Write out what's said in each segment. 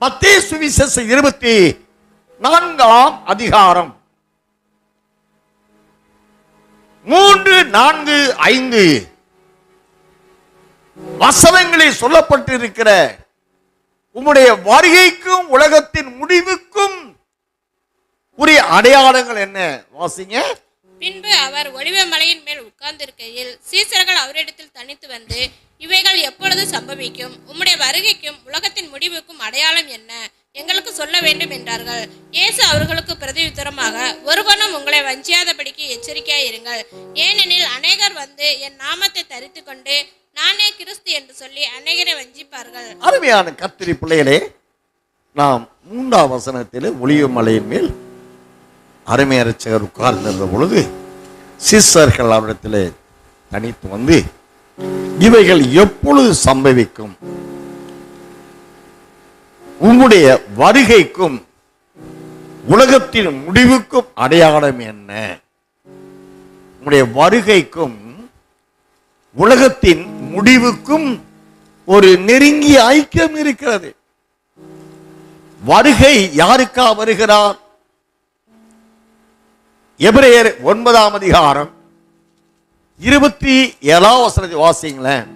மத்தேயு சுவிசேஷம் 24ஆம் அதிகாரம் 3, 4, 5 வசனங்களில் சொல்லப்பட்டிருக்கிற உம்முடைய வருகைக்கும் உலகத்தின் முடிவுக்கும் உரிய அடையாளங்கள் என்ன? வாசிங்க. பின்பு அவர் ஒலிவ மலையின் மேல் உட்கார்ந்திருக்கையில் சீசர்கள் அவரிடத்தில் தனித்து வந்து, இவைகள் எப்பொழுது சம்பவிக்கும்? உம்முடைய வருகைக்கும் உலகத்தின் முடிவுக்கும் அடையாளம் என்ன? எங்களுக்கு சொல்ல வேண்டும் என்றார்கள். இயேசு அவர்களுக்கு பிரதியுத்தரமாக, ஒருவனும் உங்களை வஞ்சியாதபடிக்கு எச்சரிக்கையாயிருங்கள். ஏனெனில் அநேகர் வந்து என் நாமத்தை தரித்து கொண்டு நானே கிறிஸ்து என்று சொல்லி அநேகரை வஞ்சிப்பார்கள். அருமையான கர்த்தருடைய பிள்ளைகளே, நாம் 3ஆம் வசனத்தில் ஒலிவ மலையின் மேல் அருமை இரட்சகர் உட்கார்ந்திருந்த பொழுது சீசர்கள் அவரிடத்தில் தனித்து வந்து, இவைகள் எப்பொழுது சம்பவிக்கும்? உம்முடைய வருகைக்கும் உலகத்தின் முடிவுக்கும் அடையாளம் என்ன? உம்முடைய வருகைக்கும் உலகத்தின் முடிவுக்கும் ஒரு நெருங்கிய ஐக்கியம் இருக்கிறது. வருகை யாருக்கா வருகிறார்? எபிரேயர் 9ஆம் அதிகாரம் 27ஆம் வசனத்தை வாசிங்களேன்.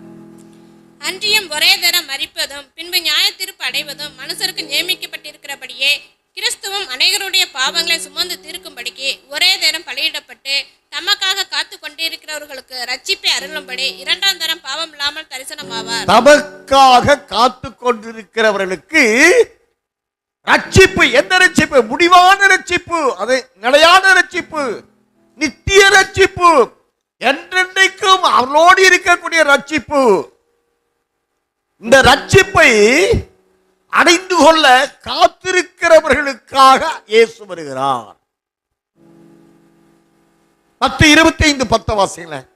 அன்றியும் ஒரே தரம் மரிப்பதும் பின்பு நியாயத்தீர்ப்பு அடைவதும் மனுஷருக்கு நியமிக்கப்பட்டிருக்கிறபடியே கிறிஸ்துவும் அநேகருடைய பாவங்களை சுமந்து தீர்க்கும்படிக்கு ஒரே தரம் பலியிடப்பட்டு தமக்காக காத்து கொண்டிருக்கிறவர்களுக்கு ரட்சிப்பை அருளும்படி 2ஆம் தரம் பாவம் இல்லாமல் தரிசனமாவார். தமக்காக காத்து கொண்டிருக்கிறவர்களுக்கு ரட்சிப்பு. எந்த ரட்சிப்பு? முடிவான ரட்சிப்பு, அது நிலையான ரட்சிப்பு, நித்திய ரட்சிப்பு, என்றென்றைக்கும் அவளோடு இருக்கக்கூடிய ரட்சிப்பு. இந்த ரட்சிப்பை அடைந்து கொள்ள காத்திருக்கிறவர்களுக்காக இயேசு வருகிறார். 10:25 வாசிங்களேன்.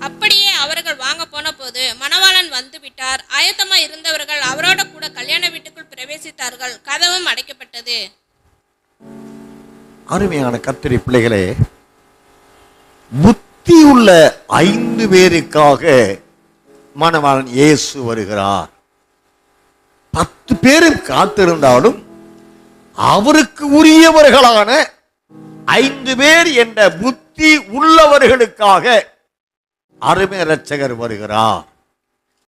அப்படியே அவர்கள் வாங்க போன போது மணவாளன் வந்து விட்டார். ஆயத்தமா இருந்தவர்கள் அவரோட கூட கல்யாண வீட்டுக்குள் பிரவேசித்தார்கள். கதவும் அடைக்கப்பட்டது. அருமையான கர்த்தருடைய பிள்ளைகளே, புத்தி உள்ள 5 பேருக்காக மணவாளன் இயேசு வருகிறார். 10 பேரும் காத்திருந்தாலும் அவருக்கு உரியவர்களான 5 பேர் என்ற புத்தி உள்ளவர்களுக்காக அருமை இரட்சகர் வருகிறார்.